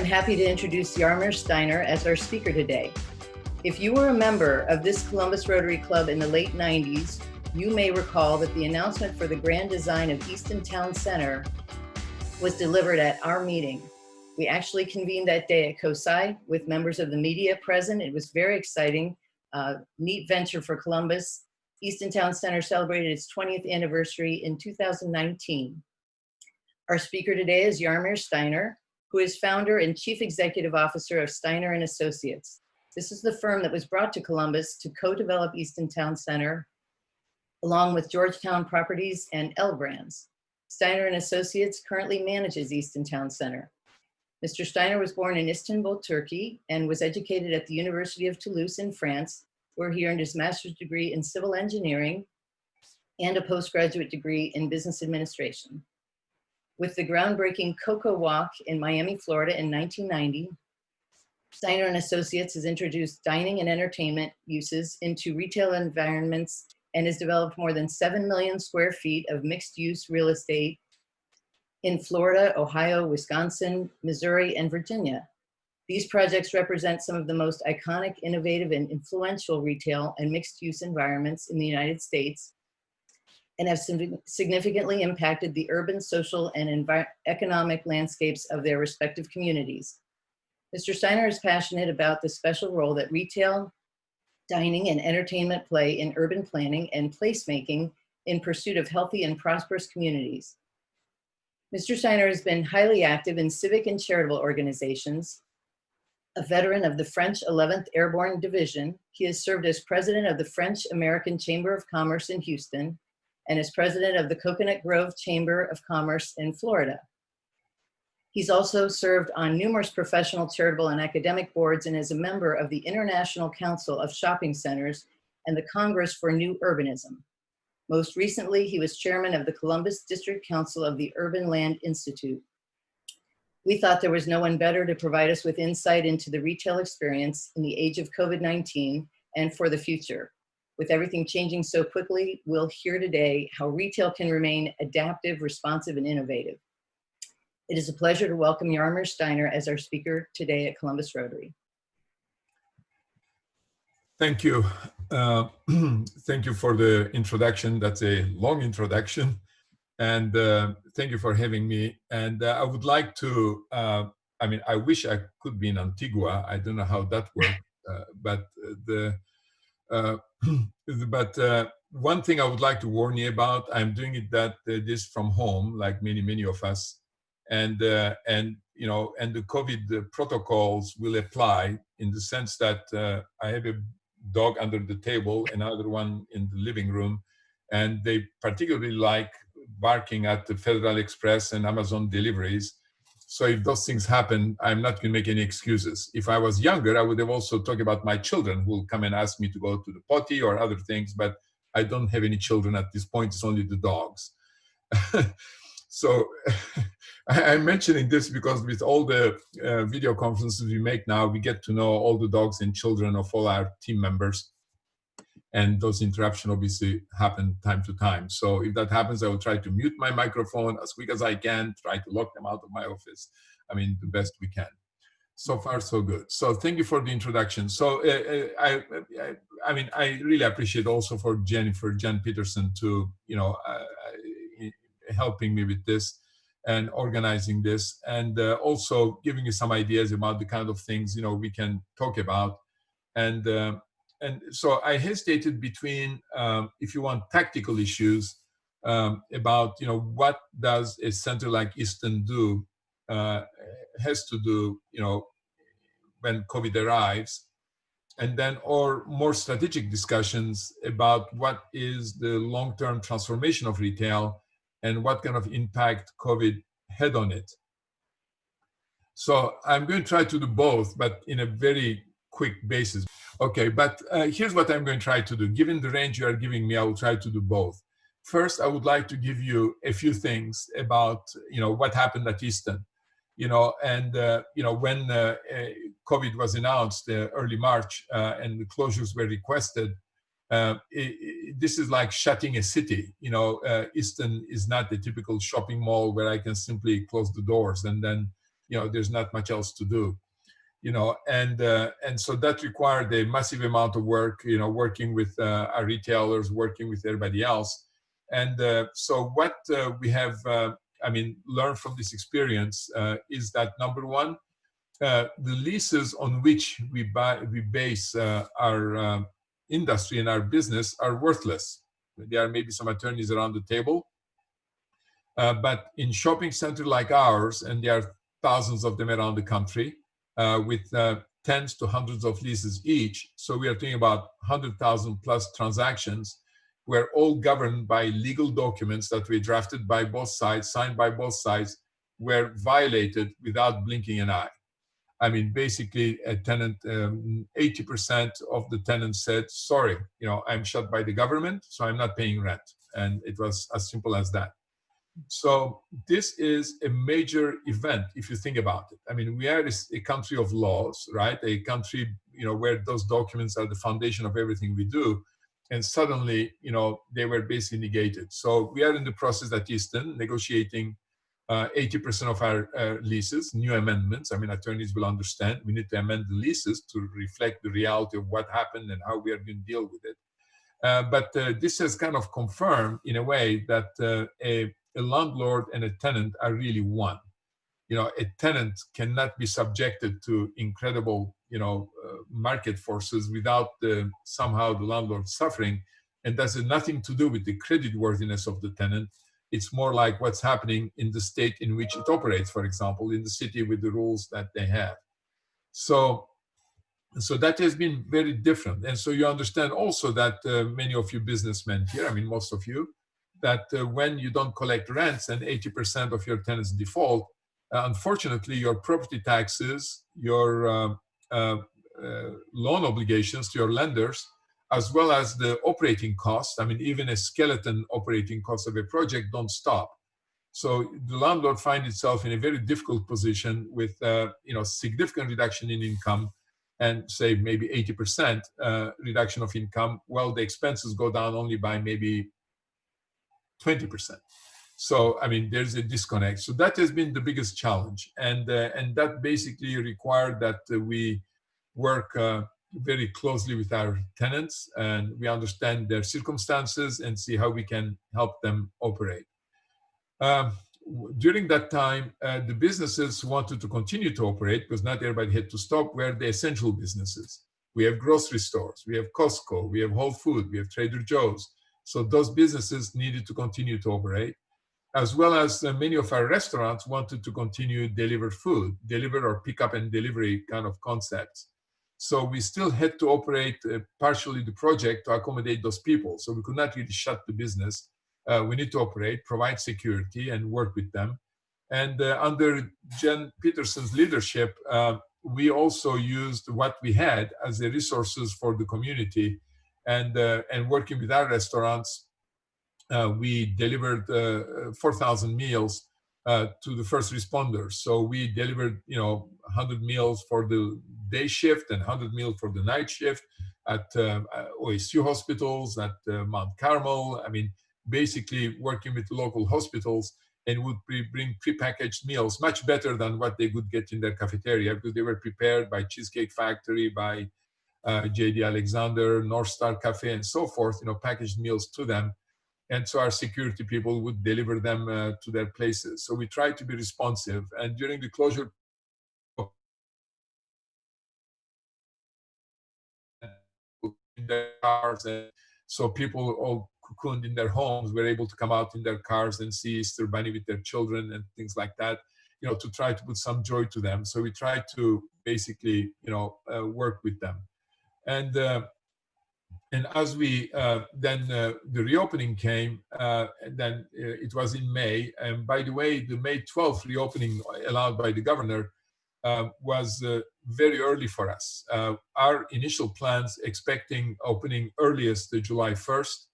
happy to introduce Yarmeer Steiner as our speaker today. If you were a member of this Columbus Rotary Club in the late 90s, you may recall that the announcement for the grand design of Easton Town Center was delivered at our meeting. We actually convened that day at COSI with members of the media present. It was very exciting, neat venture for Columbus. Easton Town Center celebrated its 20th anniversary in 2019. Our speaker today is Yarmeer Steiner, who is founder and chief executive officer of Steiner and Associates. This is the firm that was brought to Columbus to co-develop Easton Town Center, along with Georgetown Properties and L Brands. Steiner and Associates currently manages Easton Town Center. Mr. Steiner was born in Istanbul, Turkey, and was educated at the University of Toulouse in France, where he earned his master's degree in civil engineering and a postgraduate degree in business administration. With the groundbreaking Cocoa Walk in Miami, Florida in 1990, Steiner and Associates has introduced dining and entertainment uses into retail environments and has developed more than 7 million square feet of mixed-use real estate in Florida, Ohio, Wisconsin, Missouri, and Virginia. These projects represent some of the most iconic, innovative, and influential retail and mixed-use environments in the United States, and have significantly impacted the urban, social, and economic landscapes of their respective communities. Mr. Steiner is passionate about the special role that retail, dining, and entertainment play in urban planning and placemaking in pursuit of healthy and prosperous communities. Mr. Steiner has been highly active in civic and charitable organizations. A veteran of the French 11th Airborne Division, he has served as president of the French-American Chamber of Commerce in Houston, and is president of the Coconut Grove Chamber of Commerce in Florida. He's also served on numerous professional, charitable, and academic boards and is a member of the International Council of Shopping Centers and the Congress for New Urbanism. Most recently, he was chairman of the Columbus District Council of the Urban Land Institute. We thought there was no one better to provide us with insight into the retail experience in the age of COVID-19 and for the future. With everything changing so quickly, we'll hear today how retail can remain adaptive, responsive, and innovative. It is a pleasure to welcome Yarmeer Steiner as our speaker today at Columbus Rotary. Thank you. Thank you for the introduction. That's a long introduction. And thank you for having me. And I would like to, I wish I could be in Antigua. I don't know how that works, but one thing I would like to warn you about, I'm doing this from home, like many of us, and the COVID protocols will apply in the sense that I have a dog under the table, another one in the living room, and they particularly like barking at the Federal Express and Amazon deliveries. So if those things happen, I'm not going to make any excuses. If I was younger, I would have also talked about my children who will come and ask me to go to the potty or other things, but I don't have any children at this point. It's only the dogs. So I'm mentioning this because with all the video conferences we make now, we get to know all the dogs and children of all our team members. And those interruptions obviously happen time to time. So if that happens, I will try to mute my microphone as quick as I can, try to lock them out of my office. The best we can. So far, so good. So thank you for the introduction. So I really appreciate also for Jen Peterson to, helping me with this and organizing this, and also giving you some ideas about the kind of things, we can talk about. And so I hesitated between, if you want, tactical issues about, what does a center like Easton do, has to do, when COVID arrives, and then, or more strategic discussions about what is the long-term transformation of retail and what kind of impact COVID had on it. So I'm going to try to do both, but in a very quick basis. Okay, but here's what I'm going to try to do. Given the range you are giving me, I will try to do both. First, I would like to give you a few things about, what happened at Easton. When COVID was announced early March and the closures were requested, this is like shutting a city. Easton is not the typical shopping mall where I can simply close the doors and then there's not much else to do. And so that required a massive amount of work, working with our retailers, working with everybody else. And so what we have, learned from this experience is that, number one, the leases on which we base our industry and our business are worthless. There are maybe some attorneys around the table, but in shopping centers like ours, and there are thousands of them around the country, with tens to hundreds of leases each. So we are talking about 100,000 plus transactions. We're all governed by legal documents that we drafted by both sides, signed by both sides, were violated without blinking an eye. I mean, basically, a tenant, 80% of the tenants said, sorry, I'm shut by the government, so I'm not paying rent. And it was as simple as that. So this is a major event if you think about it. I mean, we are a country of laws, right? A country, where those documents are the foundation of everything we do. And suddenly, they were basically negated. So we are in the process at Easton negotiating 80% of our leases, new amendments. I mean, attorneys will understand. We need to amend the leases to reflect the reality of what happened and how we are going to deal with it. But this has kind of confirmed, in a way, that a landlord and a tenant are really one. A tenant cannot be subjected to incredible, market forces without somehow the landlord suffering. And that has nothing to do with the creditworthiness of the tenant. It's more like what's happening in the state in which it operates, for example, in the city with the rules that they have. So that has been very different. And so you understand also that many of you businessmen here, I mean, most of you, that when you don't collect rents and 80% of your tenants default, unfortunately, your property taxes, your loan obligations to your lenders, as well as the operating costs, I mean, even a skeleton operating cost of a project don't stop. So the landlord finds itself in a very difficult position with, significant reduction in income and say maybe 80% reduction of income. Well, the expenses go down only by maybe 20%. So, I mean, there's a disconnect. So that has been the biggest challenge. And that basically required that we work very closely with our tenants and we understand their circumstances and see how we can help them operate. During that time, the businesses wanted to continue to operate because not everybody had to stop, were the essential businesses. We have grocery stores, we have Costco, we have Whole Foods, we have Trader Joe's. So those businesses needed to continue to operate, as well as many of our restaurants wanted to continue deliver or pick up and delivery kind of concepts. So we still had to operate partially the project to accommodate those people. So we could not really shut the business. We need to operate, provide security, and work with them. And under Jen Peterson's leadership, we also used what we had as the resources for the community. And working with our restaurants, we delivered 4,000 meals to the first responders. So we delivered, 100 meals for the day shift and 100 meals for the night shift at OSU hospitals, at Mount Carmel. I mean, basically working with local hospitals, and would bring prepackaged meals, much better than what they could get in their cafeteria, because they were prepared by Cheesecake Factory, by J.D. Alexander, North Star Cafe, and so forth, packaged meals to them. And so our security people would deliver them to their places. So we tried to be responsive. And during the closure, in their cars, and so people all cocooned in their homes were able to come out in their cars and see Easter Bunny with their children and things like that, to try to put some joy to them. So we tried to basically, work with them. And as we then the reopening came, and then it was in May. And by the way, the May 12th reopening allowed by the governor was very early for us. Our initial plans expecting opening earliest July 1st,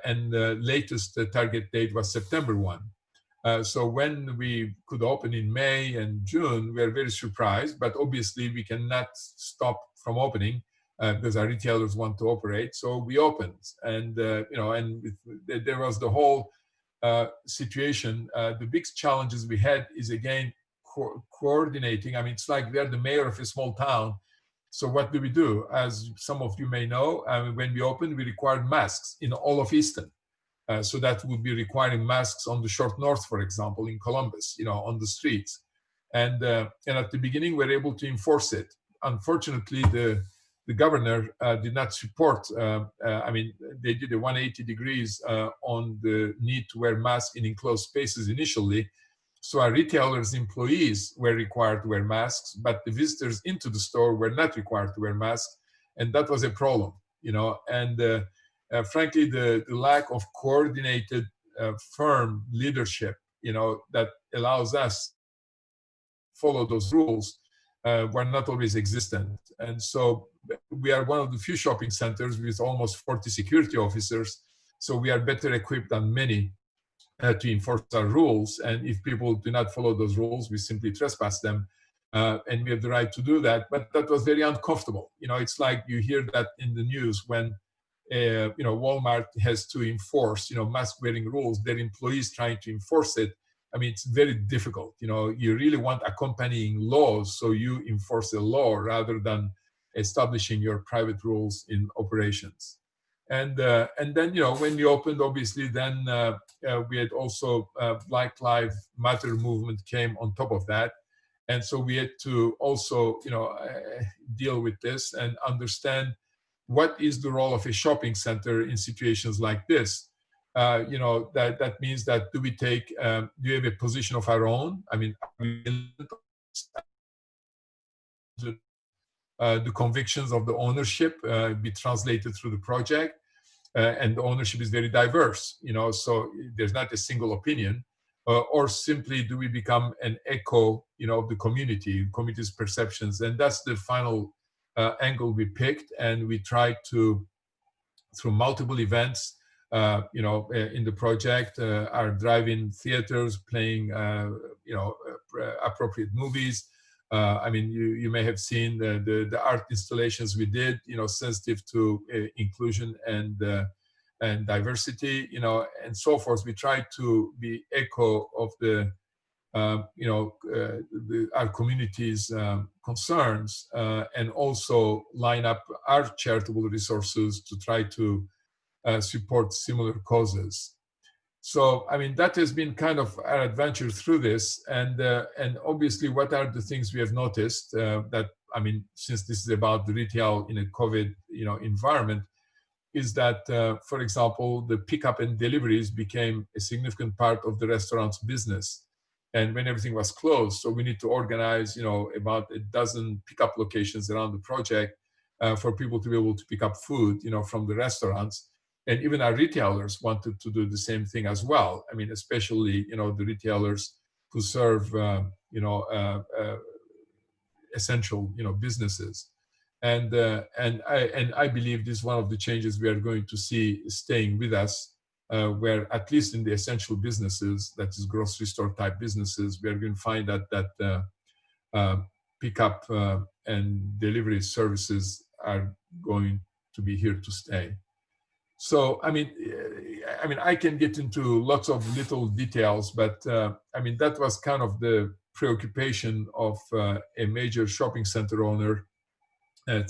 and the latest target date was September 1. So when we could open in May and June, we were very surprised, but obviously we cannot stop from opening because our retailers want to operate. So we opened, and there was the whole situation. The big challenges we had is, again, coordinating. I mean, it's like they're the mayor of a small town. So what do we do? As some of you may know, when we opened, we required masks in all of Easton. So that would be requiring masks on the short north, for example, in Columbus, on the streets. And at the beginning, we were able to enforce it. Unfortunately, the governor did not support. I mean, they did a 180 degrees on the need to wear masks in enclosed spaces initially. So our retailers' employees were required to wear masks, but the visitors into the store were not required to wear masks, and that was a problem, And frankly, the lack of coordinated, firm leadership, that allows us to follow those rules, were not always existent. And so we are one of the few shopping centers with almost 40 security officers, so we are better equipped than many to enforce our rules. And if people do not follow those rules, we simply trespass them. And we have the right to do that. But that was very uncomfortable. It's like you hear that in the news when, Walmart has to enforce, mask wearing rules, their employees trying to enforce it. I mean, it's very difficult. You really want accompanying laws, so you enforce a law rather than establishing your private rules in operations. And then, when we opened, obviously, then we had also Black Lives Matter movement came on top of that. And so we had to also, deal with this and understand what is the role of a shopping center in situations like this. That means that do we have a position of our own? I mean, the convictions of the ownership be translated through the project, and the ownership is very diverse, so there's not a single opinion, or simply do we become an echo, of the community's perceptions. And that's the final angle we picked, and we tried to, through multiple events, in the project, our drive-in theaters playing, appropriate movies. I mean, you may have seen the art installations we did, sensitive to inclusion and diversity, and so forth. We tried to be echo of our community's concerns, and also line up our charitable resources to try to support similar causes. So, I mean, that has been kind of our adventure through this. And obviously, what are the things we have noticed that, I mean, since this is about the retail in a COVID, environment, is that, for example, the pickup and deliveries became a significant part of the restaurant's business. And when everything was closed, so we need to organize, about a dozen pickup locations around the project for people to be able to pick up food, from the restaurants. And even our retailers wanted to do the same thing as well. I mean, especially, the retailers who serve, essential, businesses. And I believe this is one of the changes we are going to see staying with us, where at least in the essential businesses, that is grocery store type businesses, we are going to find that pickup and delivery services are going to be here to stay. So, I mean, I can get into lots of little details, but that was kind of the preoccupation of a major shopping center owner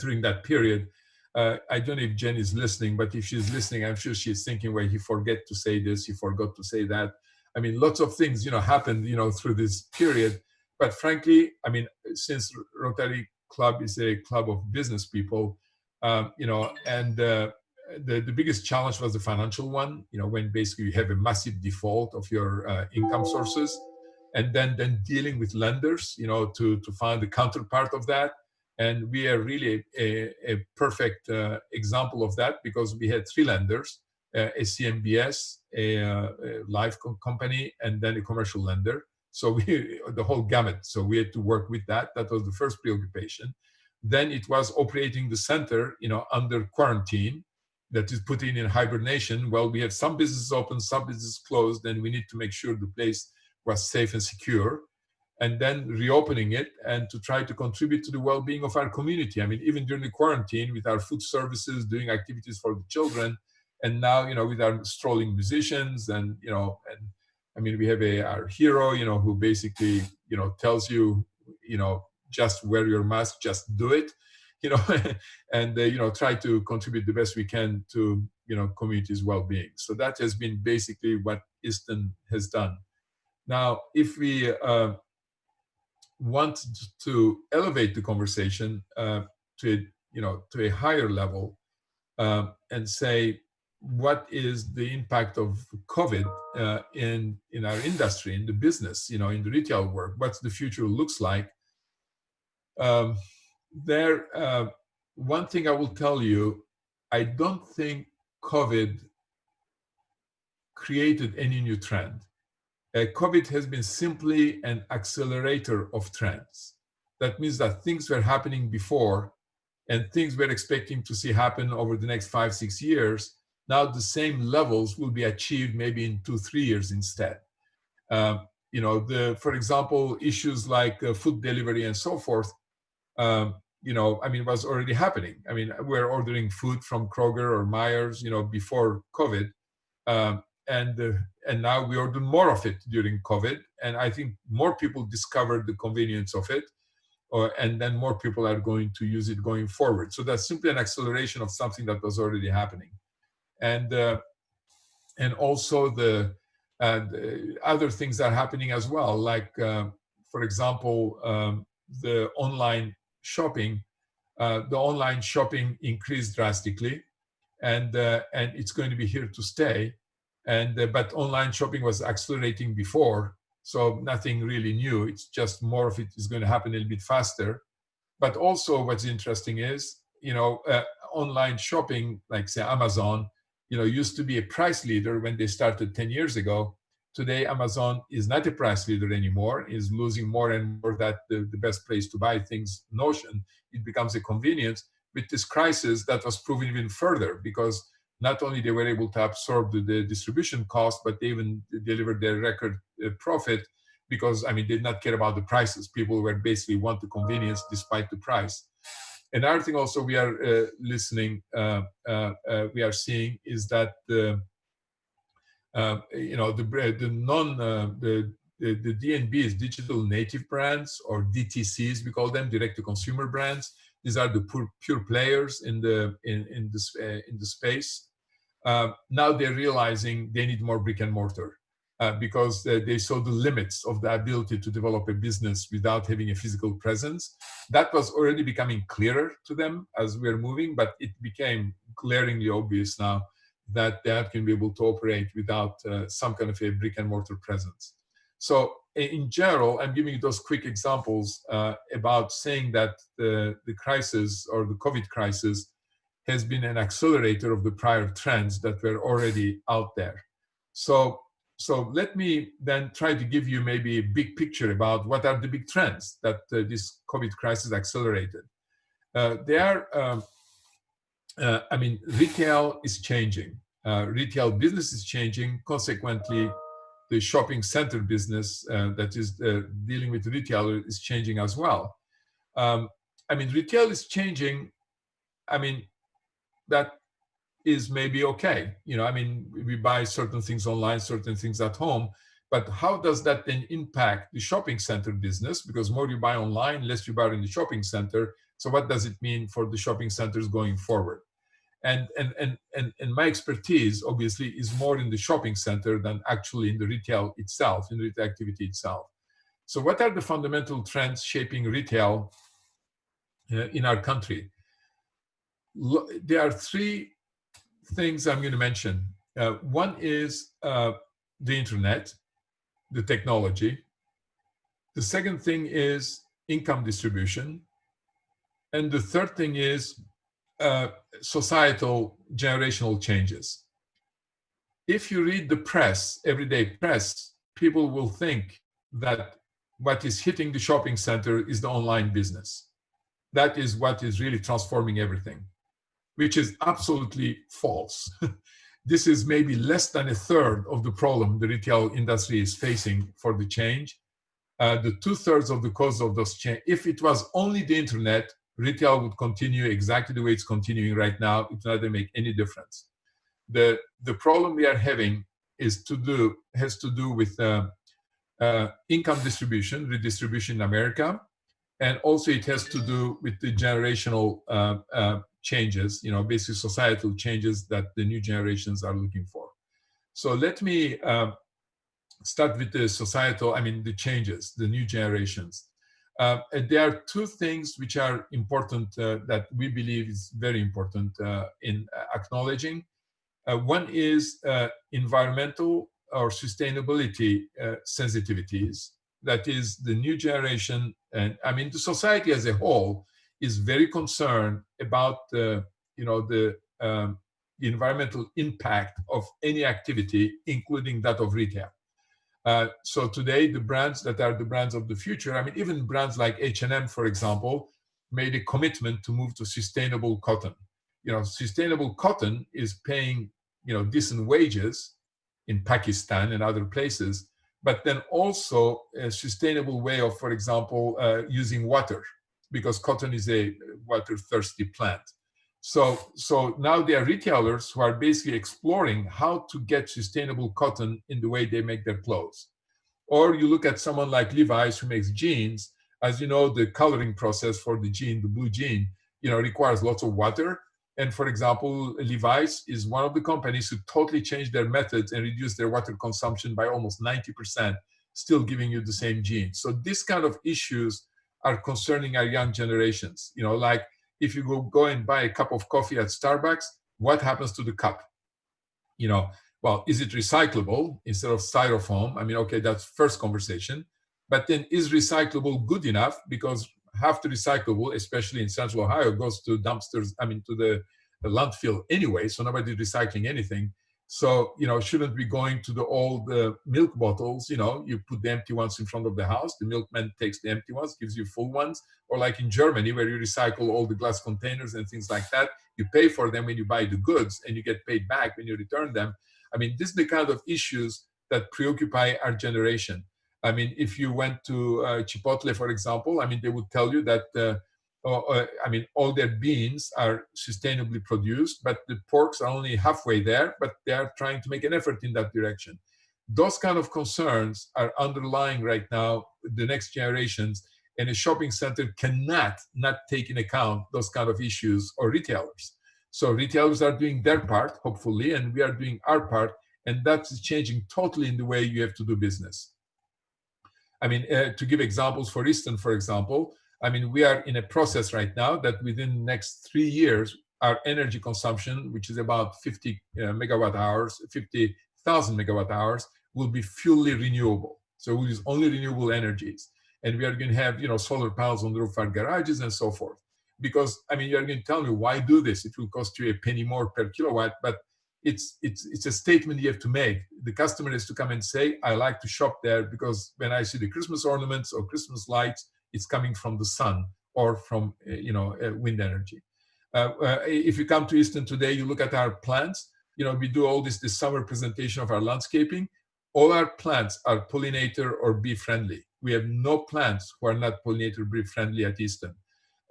during that period. I don't know if Jen is listening, but if she's listening, I'm sure she's thinking, well, he forgot to say this, he forgot to say that. I mean, lots of things, happened, through this period. But frankly, since Rotary Club is a club of business people, and the biggest challenge was the financial one, when basically you have a massive default of your income sources, and then dealing with lenders, to find the counterpart of that. And we are really a perfect example of that, because we had three lenders, a CMBS, a life company, and then a commercial lender. So the whole gamut. So we had to work with that. That was the first preoccupation. Then it was operating the center, under quarantine, that is put in hibernation. Well, we have some businesses open, some businesses closed, and we need to make sure the place was safe and secure. And then reopening it and to try to contribute to the well-being of our community. I mean, even during the quarantine, with our food services, doing activities for the children, and now, with our strolling musicians and I mean, we have our hero, who basically, tells you, just wear your mask, just do it, and, try to contribute the best we can to, community's well-being. So that has been basically what Easton has done. Now, if we want to elevate the conversation to a higher level, and say, what is the impact of COVID in our industry, in the business, in the retail work? What's the future looks like? One thing I will tell you, I don't think COVID created any new trend. COVID has been simply an accelerator of trends. That means that things were happening before and things we're expecting to see happen over the next 5-6 years. Now the same levels will be achieved maybe in 2-3 years instead. For example, issues like food delivery and so forth, was already happening. I mean, we're ordering food from Kroger or Myers, before COVID. And now we order more of it during COVID. And I think more people discovered the convenience of it. And then more people are going to use it going forward. So that's simply an acceleration of something that was already happening. And also the other things are happening as well, like, for example, the online shopping. The online shopping increased drastically, and it's going to be here to stay. But online shopping was accelerating before, so nothing really new. It's just more of it is going to happen a little bit faster. But also what's interesting is, online shopping, like say Amazon, used to be a price leader when they started 10 years ago. Today, Amazon is not a price leader anymore, is losing more and more that the best place to buy things notion. It becomes a convenience. With this crisis, that was proven even further, because not only they were able to absorb the distribution cost, but they even delivered their record profit, because, they did not care about the prices. People were basically want the convenience despite the price. Another thing also we are we are seeing is that the DNBs, digital native brands, or DTCs, we call them, direct to consumer brands. These are the pure players in the space. Now they're realizing they need more brick and mortar, because they saw the limits of the ability to develop a business without having a physical presence. That was already becoming clearer to them as we're moving, but it became glaringly obvious now that they are going to be able to operate without some kind of a brick and mortar presence. So in general, I'm giving you those quick examples about saying that the crisis, or the COVID crisis, has been an accelerator of the prior trends that were already out there. So let me then try to give you maybe a big picture about what are the big trends that this COVID crisis accelerated. Retail is changing. Retail business is changing. Consequently, the shopping center business that is dealing with retailer is changing as well. Retail is changing. That is maybe okay. We buy certain things online, certain things at home, but how does that then impact the shopping center business? Because more you buy online, less you buy in the shopping center. So what does it mean for the shopping centers going forward? And my expertise obviously is more in the shopping center than actually in the retail itself, in the retail activity itself. So what are the fundamental trends shaping retail in our country? There are three things I'm going to mention. One is the internet, the technology. The second thing is income distribution. And the third thing is societal generational changes. If you read the press, everyday press, people will think that what is hitting the shopping center is the online business. That is what is really transforming everything, which is absolutely false. This is maybe less than a third of the problem the retail industry is facing for the change. The 2/3 of the cause of those change, if it was only the internet, retail would continue exactly the way it's continuing right now. It doesn't make any difference. The problem we are having has to do with income distribution, redistribution in America, and also it has to do with the generational changes, basically societal changes that the new generations are looking for. So let me start with the the changes, the new generations. There are two things which are important that we believe is very important in acknowledging. One is environmental or sustainability sensitivities. That is, the new generation, and the society as a whole is very concerned about the environmental impact of any activity, including that of retail. So today, the brands that are the brands of the future, even brands like H&M, for example, made a commitment to move to sustainable cotton. Sustainable cotton is paying, decent wages in Pakistan and other places, but then also a sustainable way of, for example, using water, because cotton is a water-thirsty plant. So now there are retailers who are basically exploring how to get sustainable cotton in the way they make their clothes. Or you look at someone like Levi's who makes jeans. As you know, the coloring process for the jean, the blue jean, requires lots of water. And for example, Levi's is one of the companies who totally changed their methods and reduced their water consumption by almost 90%, still giving you the same jeans. So this kind of issues are concerning our young generations. Like if you go and buy a cup of coffee at Starbucks, what happens to the cup? Well, is it recyclable instead of styrofoam? Okay, that's first conversation. But then is recyclable good enough? Because half the recyclable, especially in Central Ohio, goes to dumpsters, to the landfill anyway, so nobody's recycling anything. So, shouldn't be going to the old milk bottles, you put the empty ones in front of the house, the milkman takes the empty ones, gives you full ones, or like in Germany, where you recycle all the glass containers and things like that, you pay for them when you buy the goods and you get paid back when you return them. This is the kind of issues that preoccupy our generation. If you went to Chipotle, for example, they would tell you that, all their beans are sustainably produced, but the porks are only halfway there, but they are trying to make an effort in that direction. Those kind of concerns are underlying right now the next generations, and a shopping center cannot not take into account those kind of issues, or retailers. So retailers are doing their part, hopefully, and we are doing our part, and that's changing totally in the way you have to do business. To give examples for Easton, for example, we are in a process right now that within the next 3 years, our energy consumption, which is about 50,000 megawatt hours, will be fully renewable. So we'll use only renewable energies. And we are going to have, solar panels on the roof of our garages and so forth. Because, you are going to tell me, why do this? It will cost you a penny more per kilowatt, but it's a statement you have to make. The customer has to come and say, I like to shop there because when I see the Christmas ornaments or Christmas lights, it's coming from the sun or from wind energy. If you come to Easton today, you look at our plants. We do all this summer presentation of our landscaping. All our plants are pollinator or bee friendly. We have no plants who are not pollinator or bee friendly at Easton.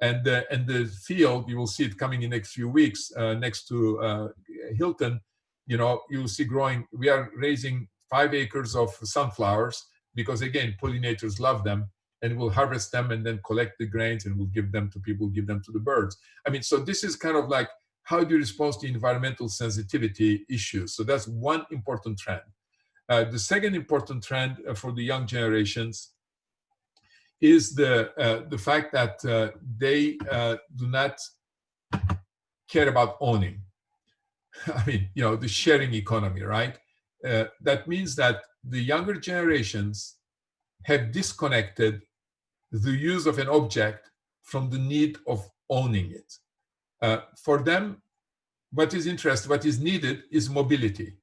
And the field, you will see it coming in the next few weeks next to Hilton. You'll see growing. We are raising 5 acres of sunflowers because, again, pollinators love them, and we'll harvest them and then collect the grains and we'll give them to people, give them to the birds. So this is kind of like, how do you respond to environmental sensitivity issues? So that's one important trend. The second important trend for the young generations is the fact that they do not care about owning. The sharing economy, right? That means that the younger generations have disconnected the use of an object from the need of owning it. For them, what is needed is mobility.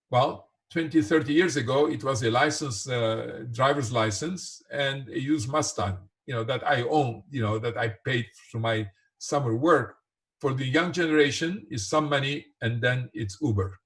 Well, 20, 30 years ago, it was a driver's license and a used Mustang, that I own, that I paid through my summer work. For the young generation, is some money and then it's Uber.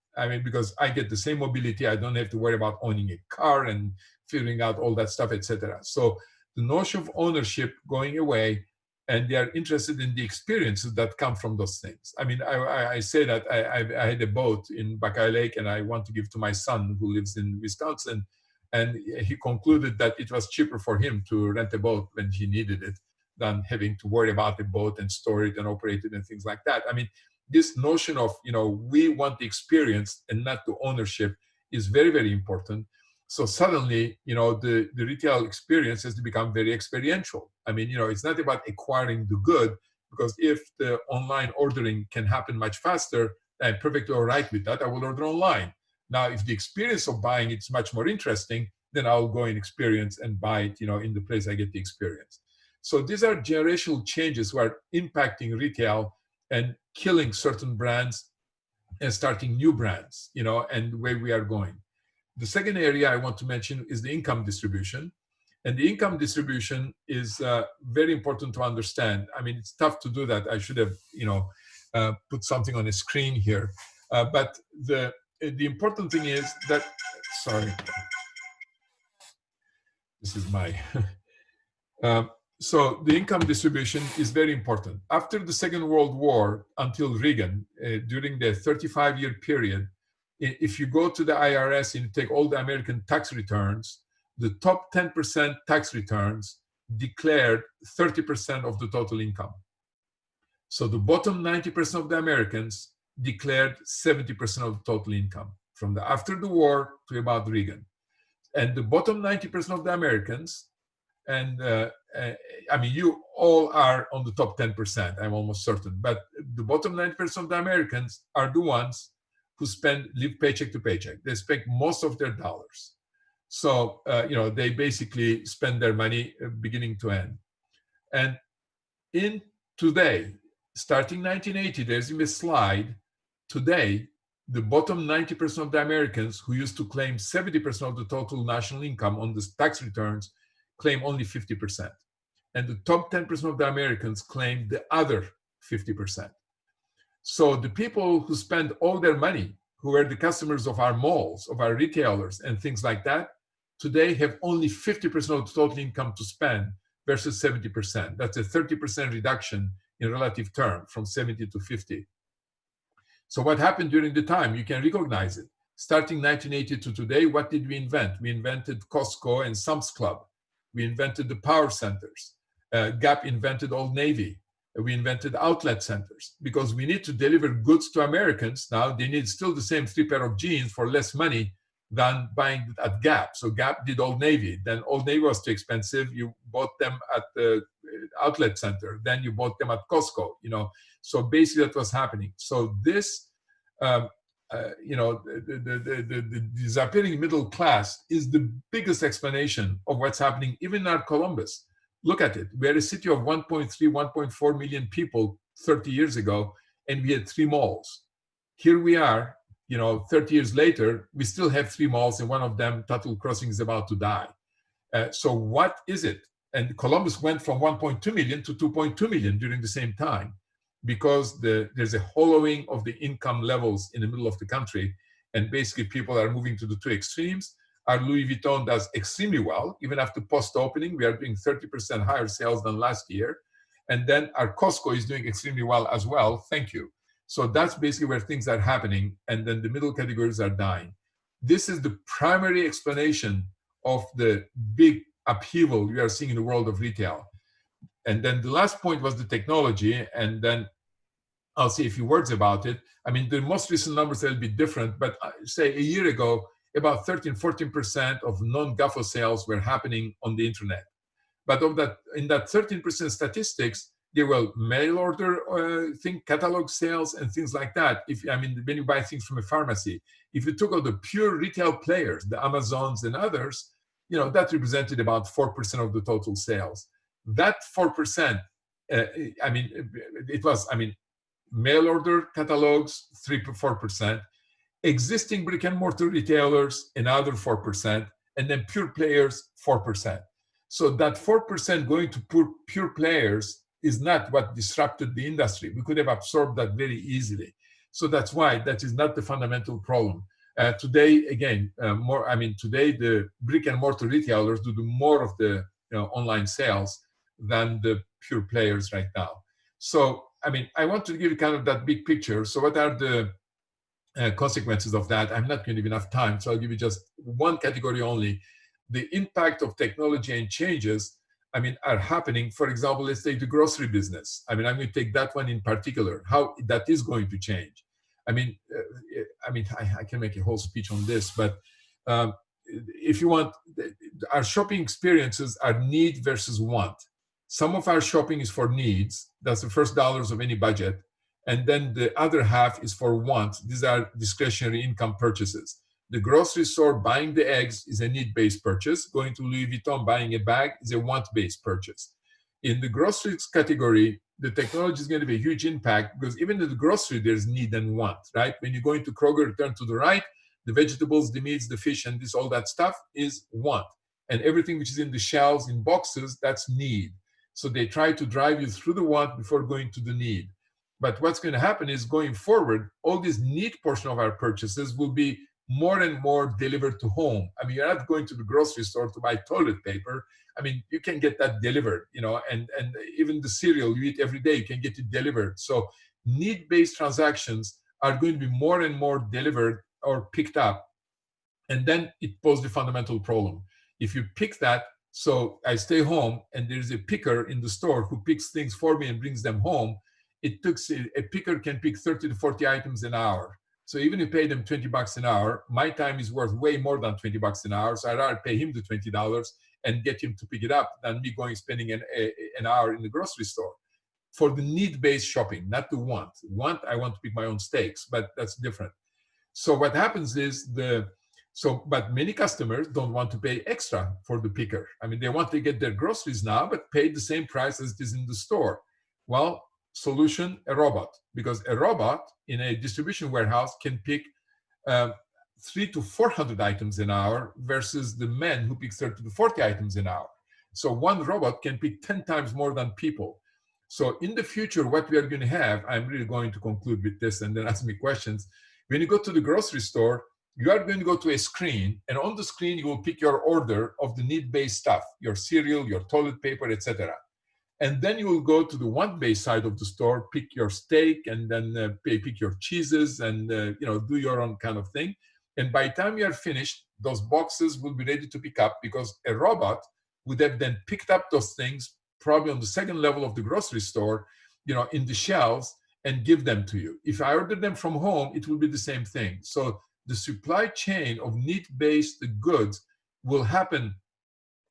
Because I get the same mobility, I don't have to worry about owning a car and figuring out all that stuff, etc. So the notion of ownership going away, and they are interested in the experiences that come from those things. I mean, I say that I had a boat in Buckeye Lake, and I want to give to my son who lives in Wisconsin, and he concluded that it was cheaper for him to rent a boat when he needed it than having to worry about the boat and store it and operate it and things like that. I mean, this notion of, we want the experience and not the ownership is very, very important. So suddenly, the retail experience has to become very experiential. I mean, it's not about acquiring the good, because if the online ordering can happen much faster, I'm perfectly all right with that. I will order online. Now, if the experience of buying it's much more interesting, then I'll go and experience and buy it, in the place I get the experience. So these are generational changes who are impacting retail and killing certain brands and starting new brands, and where we are going. The second area I want to mention is the income distribution. And the income distribution is very important to understand. I mean, it's tough to do that. I should have, put something on a screen here. But the important thing is that, sorry, this is my, so the income distribution is very important. After the Second World War, until Reagan, during the 35-year period, if you go to the IRS and you take all the American tax returns, the top 10% tax returns declared 30% of the total income. So the bottom 90% of the Americans declared 70% of the total income from after the war to about Reagan. And the bottom 90% of the Americans, and I mean, you all are on the top 10%, I'm almost certain, but the bottom 90% of the Americans are the ones who live paycheck to paycheck. They spend most of their dollars. So, they basically spend their money beginning to end. And in today, starting 1980, there's a slide. Today, the bottom 90% of the Americans who used to claim 70% of the total national income on the tax returns claim only 50%. And the top 10% of the Americans claim the other 50%. So the people who spend all their money, who are the customers of our malls, of our retailers and things like that, today have only 50% of the total income to spend versus 70%. That's a 30% reduction in relative term from 70 to 50. So what happened during the time? You can recognize it. Starting 1980 to today, what did we invent? We invented Costco and Sam's Club. We invented the power centers. Gap invented Old Navy. We invented outlet centers because we need to deliver goods to Americans. Now they need still the same 3 pair of jeans for less money than buying at Gap. So Gap did Old Navy. Then Old Navy was too expensive. You bought them at the outlet center. Then you bought them at Costco. So basically that was happening. So this, the disappearing middle class is the biggest explanation of what's happening even in our Columbus. Look at it. We had a city of 1.3, 1.4 million people 30 years ago, and we had 3 malls. Here we are, 30 years later, we still have 3 malls, and one of them, Tuttle Crossing, is about to die. So what is it? And Columbus went from 1.2 million to 2.2 million during the same time, because there's a hollowing of the income levels in the middle of the country, and basically people are moving to the 2 extremes. Our Louis Vuitton does extremely well. Even after post-opening, we are doing 30% higher sales than last year. And then our Costco is doing extremely well as well. Thank you. So that's basically where things are happening. And then the middle categories are dying. This is the primary explanation of the big upheaval we are seeing in the world of retail. And then the last point was the technology. And then I'll say a few words about it. I mean, the most recent numbers will be different, but say a year ago, about 13-14% of non-GAFO sales were happening on the internet. But of that, in that 13% statistics, there were mail order catalog sales and things like that. When you buy things from a pharmacy, if you took out the pure retail players, the Amazons and others, that represented about 4% of the total sales. That 4%, it was mail order catalogs, 3-4%. Existing brick and mortar retailers, another 4%, and then pure players, 4%. So that 4% going to pure players is not what disrupted the industry. We could have absorbed that very easily. So that's why that is not the fundamental problem. Today, again, today the brick and mortar retailers do more of the online sales than the pure players right now. So, I mean, I want to give you kind of that big picture. So what are the consequences of that? I'm not going to have enough time, so I'll give you just one category only. The impact of technology and changes, I mean, are happening. For example, let's take the grocery business. I mean, I'm going to take that one in particular, how that is going to change. I mean, I can make a whole speech on this, but if you want, our shopping experiences are need versus want. Some of our shopping is for needs. That's the first dollars of any budget. And then the other half is for want. These are discretionary income purchases. The grocery store buying the eggs is a need-based purchase. Going to Louis Vuitton buying a bag is a want-based purchase. In the groceries category, the technology is going to be a huge impact because even in the grocery, there's need and want, right? When you go into Kroger, turn to the right, the vegetables, the meats, the fish, and all that stuff is want. And everything which is in the shelves, in boxes, that's need. So they try to drive you through the want before going to the need. But what's going to happen is going forward, all this need portion of our purchases will be more and more delivered to home. I mean, you're not going to the grocery store to buy toilet paper. I mean, you can get that delivered, and even the cereal you eat every day, you can get it delivered. So need-based transactions are going to be more and more delivered or picked up. And then it poses the fundamental problem. If you pick that, so I stay home and there's a picker in the store who picks things for me and brings them home, a picker can pick 30 to 40 items an hour. So even if you pay them $20 an hour, my time is worth way more than $20 an hour. So I'd rather pay him the $20 and get him to pick it up than me spending an hour in the grocery store. For the need-based shopping, not the want. Want, I want to pick my own steaks, but that's different. So what happens is but many customers don't want to pay extra for the picker. I mean, they want to get their groceries now, but pay the same price as it is in the store. Well, solution, a robot, because a robot in a distribution warehouse can pick 300 to 400 items an hour versus the men who pick 30 to 40 items an hour. So one robot can pick 10 times more than people. So in the future, what we are going to have, I'm really going to conclude with this and then ask me questions. When you go to the grocery store, you are going to go to a screen, and on the screen, you will pick your order of the need-based stuff, your cereal, your toilet paper, etc. And then you will go to the want-based side of the store, pick your steak, and then pick your cheeses, and do your own kind of thing. And by the time you are finished, those boxes will be ready to pick up because a robot would have then picked up those things probably on the second level of the grocery store, in the shelves, and give them to you. If I order them from home, it will be the same thing. So the supply chain of need-based goods will happen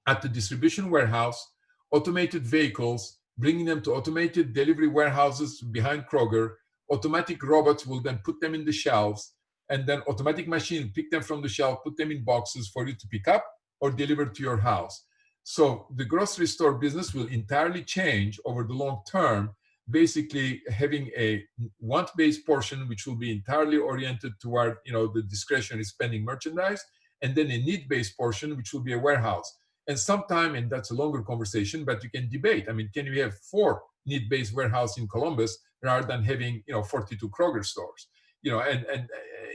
at the distribution warehouse, automated vehicles, bringing them to automated delivery warehouses behind Kroger. Automatic robots will then put them in the shelves, and then automatic machines pick them from the shelf, put them in boxes for you to pick up or deliver to your house. So the grocery store business will entirely change over the long term, basically having a want-based portion, which will be entirely oriented toward, the discretionary spending merchandise, and then a need-based portion, which will be a warehouse. And sometime, and that's a longer conversation, but you can debate. I mean, can you have 4 need-based warehouse in Columbus rather than having, 42 Kroger stores? And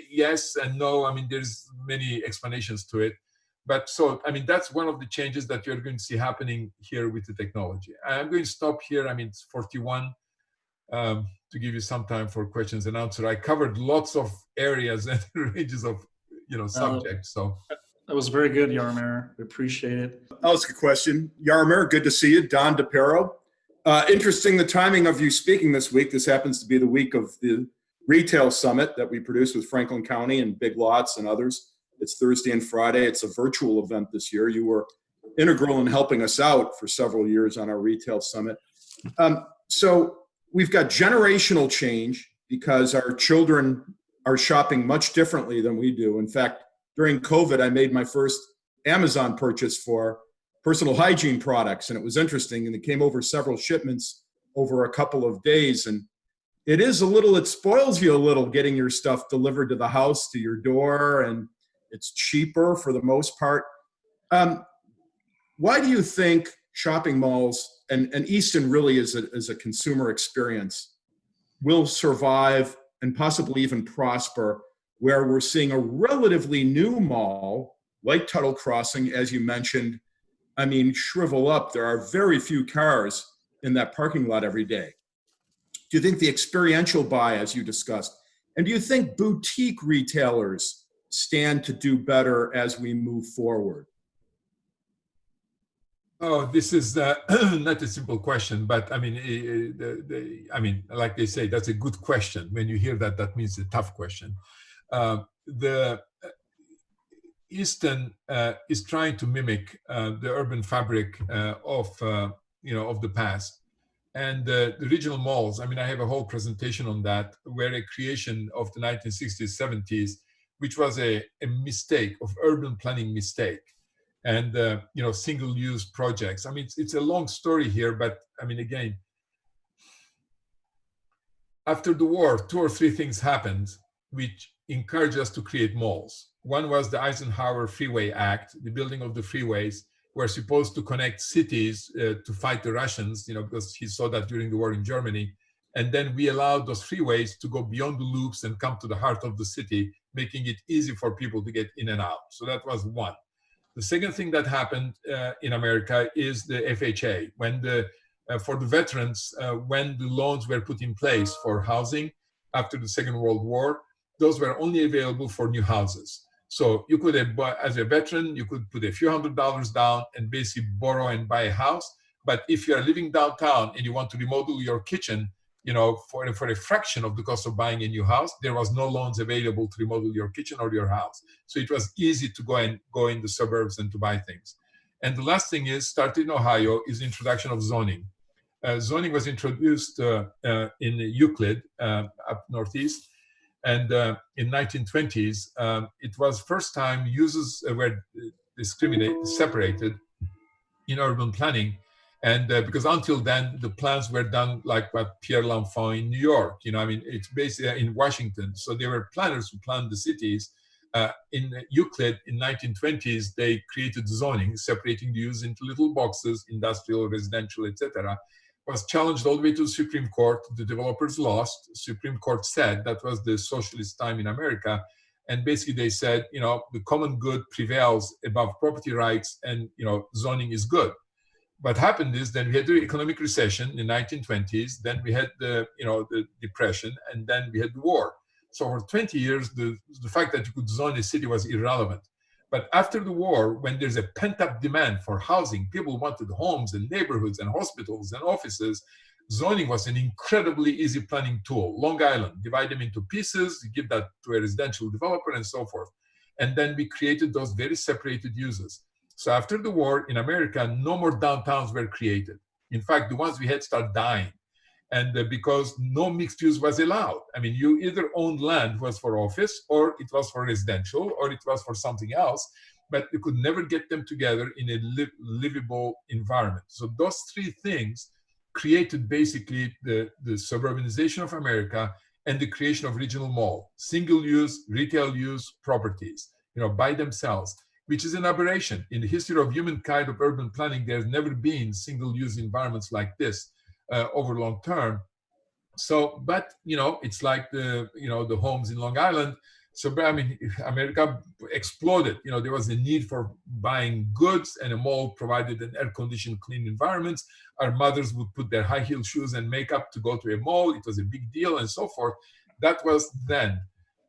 yes and no. I mean, there's many explanations to it. But so, I mean, that's one of the changes that you're going to see happening here with the technology. I'm going to stop here. I mean, it's 41 to give you some time for questions and answers. I covered lots of areas and ranges of, subjects. So that was very good, Yaromir. We appreciate it. I'll ask a question. Yaromir, good to see you. Don DePero. Interesting the timing of you speaking this week. This happens to be the week of the retail summit that we produced with Franklin County and Big Lots and others. It's Thursday and Friday. It's a virtual event this year. You were integral in helping us out for several years on our retail summit. So we've got generational change because our children are shopping much differently than we do. In fact, during COVID, I made my first Amazon purchase for personal hygiene products, and it was interesting. And it came over several shipments over a couple of days. And it spoils you a little getting your stuff delivered to the house, to your door, and it's cheaper for the most part. Why do you think shopping malls and Easton really as a consumer experience will survive and possibly even prosper, where we're seeing a relatively new mall like Tuttle Crossing, as you mentioned, I mean, shrivel up? There are very few cars in that parking lot every day? Do you think the experiential buy, as you discussed, and do you think boutique retailers stand to do better as we move forward? Oh, this is not a simple question, but I mean, like they say, that's a good question. When you hear that, that means a tough question. The Easton is trying to mimic the urban fabric of the past, and the regional malls. I mean, I have a whole presentation on that, where a creation of the 1960s, 70s, which was a mistake of urban planning mistake. And single-use projects. I mean, it's a long story here, but I mean, again, after the war, 2 or 3 things happened which encouraged us to create malls. One was the Eisenhower Freeway Act. The building of the freeways were supposed to connect cities to fight the Russians, because he saw that during the war in Germany. And then we allowed those freeways to go beyond the loops and come to the heart of the city, making it easy for people to get in and out. So that was one. The second thing that happened in America is the FHA. When for the veterans, when the loans were put in place for housing after the Second World War, those were only available for new houses. So you could, as a veteran, you could put a few $100s down and basically borrow and buy a house. But if you are living downtown and you want to remodel your kitchen, for a fraction of the cost of buying a new house, there was no loans available to remodel your kitchen or your house. So it was easy to go in the suburbs and to buy things. And the last thing started in Ohio, is the introduction of zoning. Zoning was introduced in Euclid, up northeast. And in 1920s, it was first time uses were separated in urban planning. And because until then, the plans were done like what Pierre L'Enfant in New York, it's basically in Washington. So there were planners who planned the cities. In Euclid, in 1920s, they created zoning, separating the use into little boxes, industrial, residential, etc. Was challenged all the way to the Supreme Court. The developers lost. Supreme Court said that was the socialist time in America. And basically they said, the common good prevails above property rights, and, zoning is good. What happened is then we had the economic recession in the 1920s, then we had the depression, and then we had the war. So for 20 years, the fact that you could zone a city was irrelevant. But after the war, when there's a pent-up demand for housing, people wanted homes and neighborhoods and hospitals and offices, zoning was an incredibly easy planning tool. Long Island, divide them into pieces, you give that to a residential developer and so forth. And then we created those very separated uses. So after the war in America, no more downtowns were created. In fact, the ones we had started dying. And because no mixed use was allowed. I mean, you either owned land was for office, or it was for residential, or it was for something else, but you could never get them together in a livable environment. So those 3 things created basically the suburbanization of America and the creation of regional mall, single use, retail use properties, by themselves, which is an aberration. In the history of humankind of urban planning, there's never been single-use environments like this over long term. So, but, it's like the homes in Long Island. So, I mean, America exploded. There was a need for buying goods, and a mall provided an air-conditioned, clean environments. Our mothers would put their high-heel shoes and makeup to go to a mall. It was a big deal and so forth. That was then.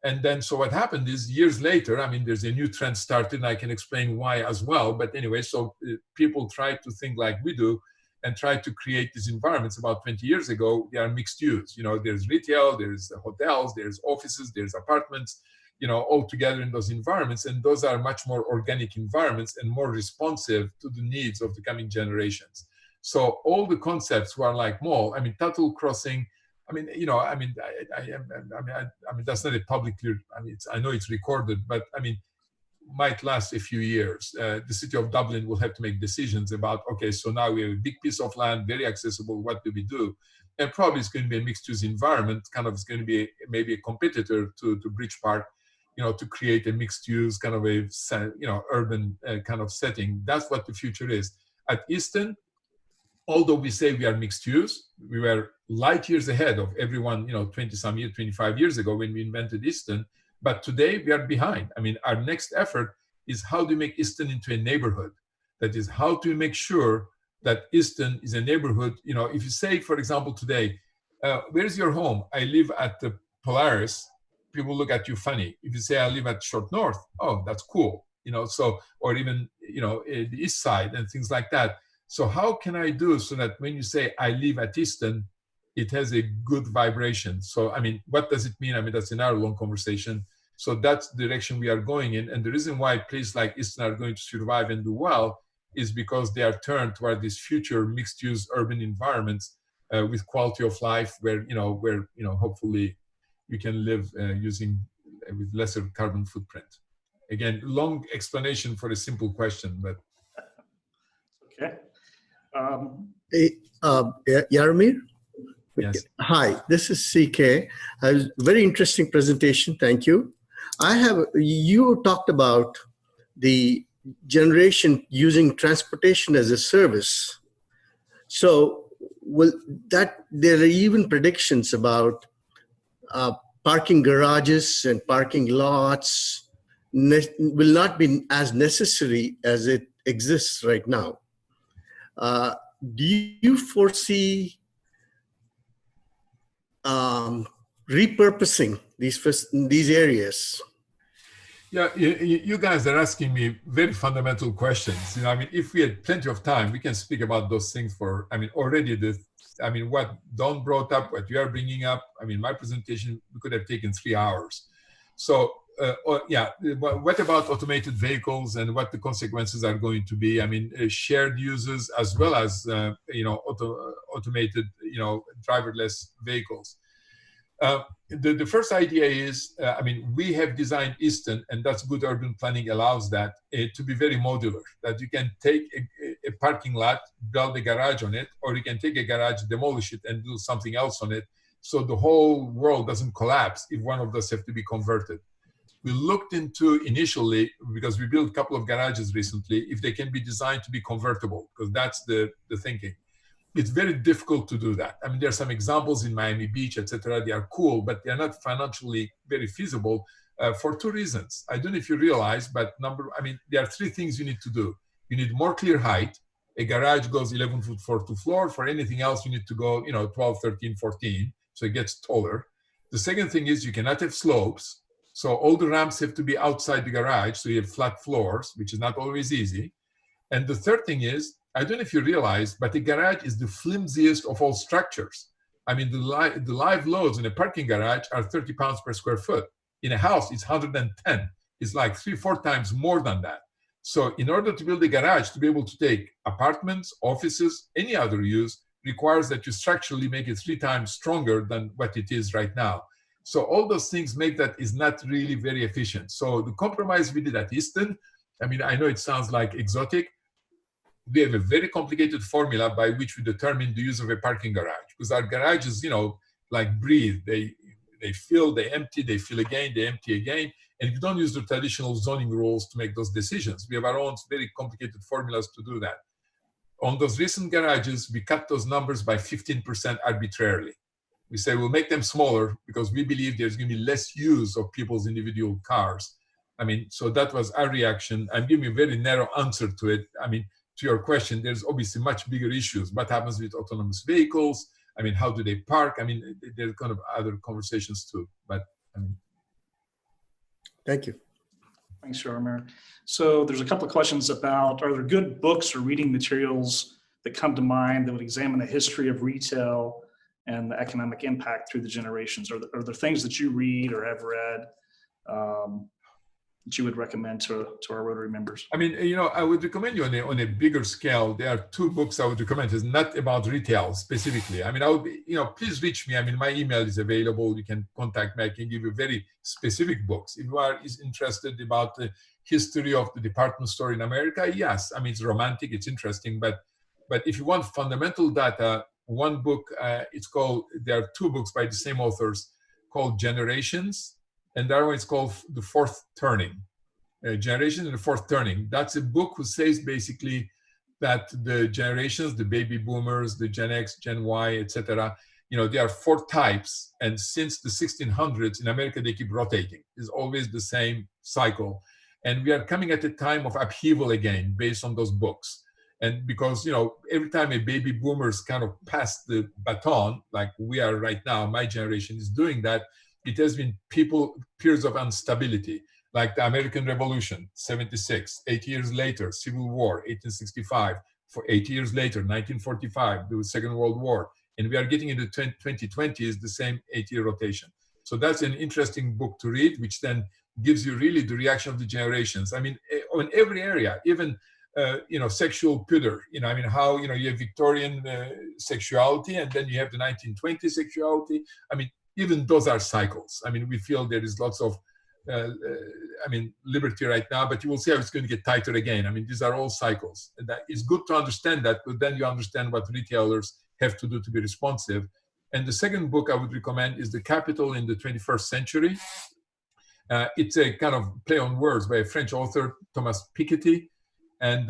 And then, so what happened is years later, I mean, there's a new trend started, and I can explain why as well. But anyway, so people try to think like we do and try to create these environments. About 20 years ago, they are mixed use. There's retail, there's hotels, there's offices, there's apartments, all together in those environments. And those are much more organic environments and more responsive to the needs of the coming generations. So all the concepts were like mall. I mean, Tuttle Crossing, I mean, that's not a publicly, I know it's recorded, but might last a few years. The city of Dublin will have to make decisions about, okay, so now we have a big piece of land, very accessible, what do we do? And probably it's going to be a mixed use environment, it's going to be maybe a competitor to Bridge Park, to create a mixed use kind of a, urban kind of setting. That's what the future is. At Easton, although we say we are mixed use, we were light years ahead of everyone, 20-some years, 25 years ago when we invented Easton. But today we are behind. I mean, our next effort is how do we make Easton into a neighborhood? That is, how do we make sure that Easton is a neighborhood. You know, if you say, for example, today, where's your home? I live at the Polaris. People look at you funny. If you say I live at Short North, oh, that's cool. You know, so, or even, you know, the East Side and things like that. So how can I do so that when you say I live at Easton, it has a good vibration? So, I mean, what does it mean? I mean, that's another long conversation. So that's the direction we are going in. And the reason why places like Easton are going to survive and do well is because they are turned toward these future mixed-use urban environments with quality of life where, hopefully you can live with lesser carbon footprint. Again, long explanation for a simple question, but. Okay. Yaromir? Yes. Hi, this is CK. Very interesting presentation. Thank you. You talked about the generation using transportation as a service. So there are even predictions about parking garages and parking lots will not be as necessary as it exists right now. Do you foresee repurposing these areas? Yeah, you guys are asking me very fundamental questions. You know, I mean, if we had plenty of time, we can speak about those things for, I mean, already what Don brought up, what you are bringing up, I mean, my presentation, we could have taken 3 hours. So, what about automated vehicles and what the consequences are going to be? I mean, shared uses as well as, automated, driverless vehicles. The first idea is, we have designed Easton, and that's good urban planning allows that, to be very modular, that you can take a parking lot, build a garage on it, or you can take a garage, demolish it, and do something else on it. So the whole world doesn't collapse if one of those have to be converted. We looked into initially, because we built a couple of garages recently, if they can be designed to be convertible, because that's the thinking. It's very difficult to do that. I mean, there are some examples in Miami Beach, etc. They are cool, but they are not financially very feasible for 2 reasons. I don't know if you realize, but there are 3 things you need to do. You need more clear height. A garage goes 11 foot floor to floor. For anything else, you need to go, 12, 13, 14. So it gets taller. The second thing is you cannot have slopes. So all the ramps have to be outside the garage. So you have flat floors, which is not always easy. And the third thing is, I don't know if you realize, but the garage is the flimsiest of all structures. I mean, the live loads in a parking garage are 30 pounds per square foot. In a house, it's 110. It's like 3-4 times more than that. So in order to build a garage to be able to take apartments, offices, any other use, requires that you structurally make it 3 times stronger than what it is right now. So all those things make that is not really very efficient. So the compromise we did at Easton, I mean, I know it sounds like exotic. We have a very complicated formula by which we determine the use of a parking garage, because our garages, like breathe. They fill, they empty, they fill again, they empty again. And we don't use the traditional zoning rules to make those decisions. We have our own very complicated formulas to do that. On those recent garages, we cut those numbers by 15% arbitrarily. We say we'll make them smaller because we believe there's going to be less use of people's individual cars. I mean, so that was our reaction. I'm giving a very narrow answer to it. I mean, to your question, there's obviously much bigger issues. What happens with autonomous vehicles? I mean, how do they park? I mean, there's kind of other conversations too, but I mean. Thank you. Thanks, Yaromir. So there's a couple of questions about, are there good books or reading materials that come to mind that would examine the history of retail and the economic impact through the generations? Are there things that you read or have read that you would recommend to our Rotary members? I mean, I would recommend you on a bigger scale. There are 2 books I would recommend. It's not about retail specifically. I mean, I would be, please reach me. I mean, my email is available. You can contact me. I can give you very specific books. If you are interested about the history of the department store in America, yes. I mean, it's romantic. It's interesting. But if you want fundamental data, one book, there are 2 books by the same authors called Generations. And that one is called The Fourth Turning, Generation and the Fourth Turning. That's a book who says basically that the generations, the baby boomers, the Gen X, Gen Y, etc., there are 4 types. And since the 1600s in America, they keep rotating. It's always the same cycle. And we are coming at a time of upheaval again, based on those books. And because, every time a baby boomers kind of pass the baton, like we are right now, my generation is doing that, it has been periods of instability, like the American Revolution, 76, 8 years later, Civil War, 1865, for 8 years later, 1945, the Second World War. And we are getting into 2020 is the same 8-year rotation. So that's an interesting book to read, which then gives you really the reaction of the generations. I mean, in every area, even sexual pudor, how, you have Victorian sexuality, and then you have the 1920 sexuality. I mean, even those are cycles. I mean, we feel there is lots of, liberty right now, but you will see how it's going to get tighter again. I mean, these are all cycles. And that is good to understand that, but then you understand what retailers have to do to be responsive. And the second book I would recommend is The Capital in the 21st Century. It's a kind of play on words by a French author, Thomas Piketty. And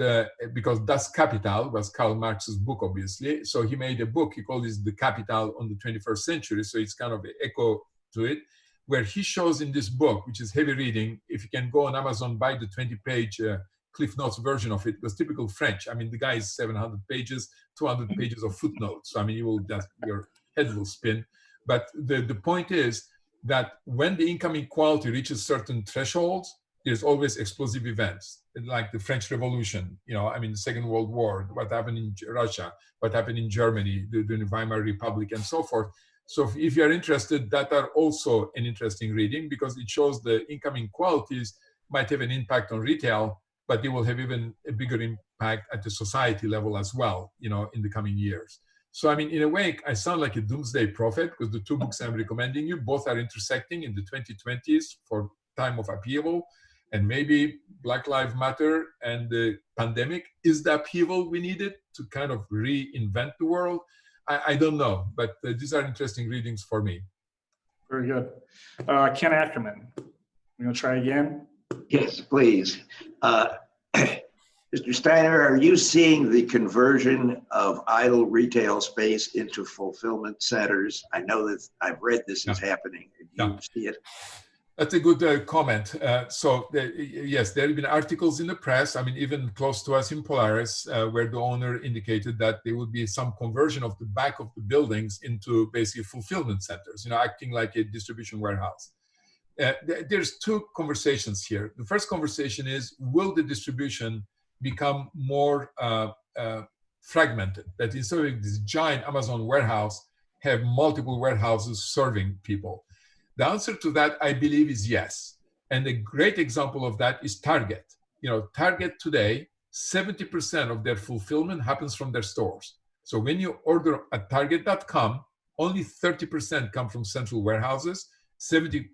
because Das Kapital was Karl Marx's book, obviously. So he made a book, he called it The Capital on the 21st Century. So it's kind of an echo to it, where he shows in this book, which is heavy reading, if you can go on Amazon, buy the 20-page Cliff Notes version of it. It was typical French. I mean, the guy is 700 pages, 200 pages of footnotes. So, I mean, your head will spin. But the point is that when the income inequality reaches certain thresholds, there's always explosive events, like the French Revolution, the Second World War, what happened in Russia, what happened in Germany, the Weimar Republic, and so forth. So if you're interested, that are also an interesting reading, because it shows the income inequalities might have an impact on retail, but they will have even a bigger impact at the society level as well, in the coming years. So, I mean, in a way, I sound like a doomsday prophet, because the two books I'm recommending you, both are intersecting in the 2020s for time of upheaval, and maybe Black Lives Matter and the pandemic is the upheaval we needed to kind of reinvent the world. I don't know, but these are interesting readings for me. Very good. Ken Ackerman, you going to try again? Yes, please. Mr. Steiner, are you seeing the conversion of idle retail space into fulfillment centers? I know that I've read this is happening. Do you see it? That's a good comment. Yes, there have been articles in the press, I mean, even close to us in Polaris, where the owner indicated that there would be some conversion of the back of the buildings into basically fulfillment centers, acting like a distribution warehouse. There's two conversations here. The first conversation is, will the distribution become more fragmented? That instead of this giant Amazon warehouse, have multiple warehouses serving people? The answer to that, I believe, is yes. And a great example of that is Target. Target today, 70% of their fulfillment happens from their stores. So when you order at Target.com, only 30% come from central warehouses, 70%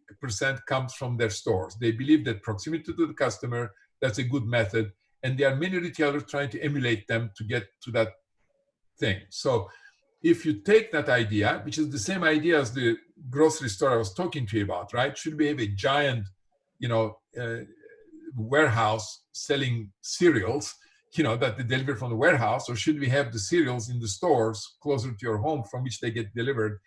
comes from their stores. They believe that proximity to the customer, that's a good method. And there are many retailers trying to emulate them to get to that thing. So if you take that idea, which is the same idea as the grocery store I was talking to you about, right? Should we have a giant, warehouse selling cereals, that they deliver from the warehouse, or should we have the cereals in the stores closer to your home from which they get delivered?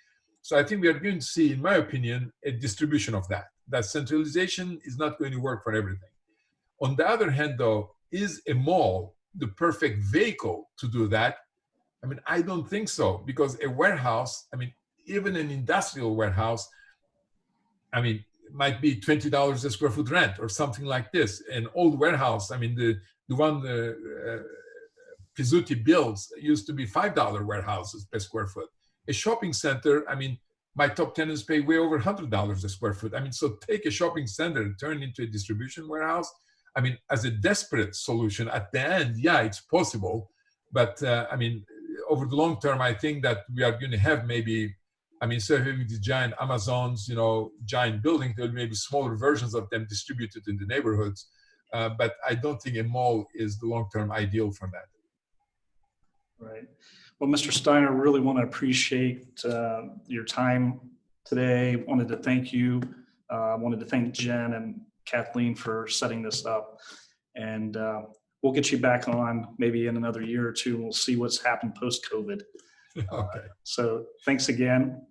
So I think we are going to see, in my opinion, a distribution of that. That centralization is not going to work for everything. On the other hand, though, is a mall the perfect vehicle to do that? I mean, I don't think so, because a warehouse, I mean, even an industrial warehouse, I mean, might be $20 a square foot rent or something like this. An old warehouse, I mean, the one Pizzuti builds used to be $5 warehouses per square foot. A shopping center, I mean, my top tenants pay way over $100 a square foot. I mean, so take a shopping center and turn it into a distribution warehouse. I mean, as a desperate solution at the end, yeah, it's possible. But I mean, over the long term, I think that we are going to have maybe, I mean, instead of having these giant Amazons, giant buildings, there will be maybe smaller versions of them distributed in the neighborhoods. But I don't think a mall is the long-term ideal for that. Right. Well, Mr. Steiner, really want to appreciate your time today. Wanted to thank you. Wanted to thank Jen and Kathleen for setting this up. And we'll get you back on maybe in another year or two, and we'll see what's happened post-COVID. Okay. So thanks again.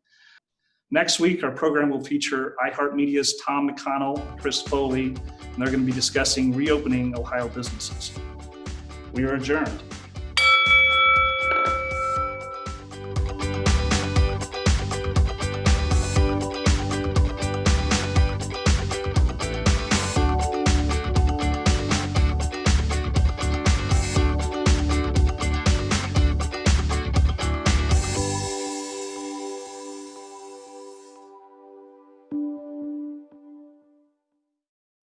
Next week, our program will feature iHeartMedia's Tom McConnell, Chris Foley, and they're going to be discussing reopening Ohio businesses. We are adjourned.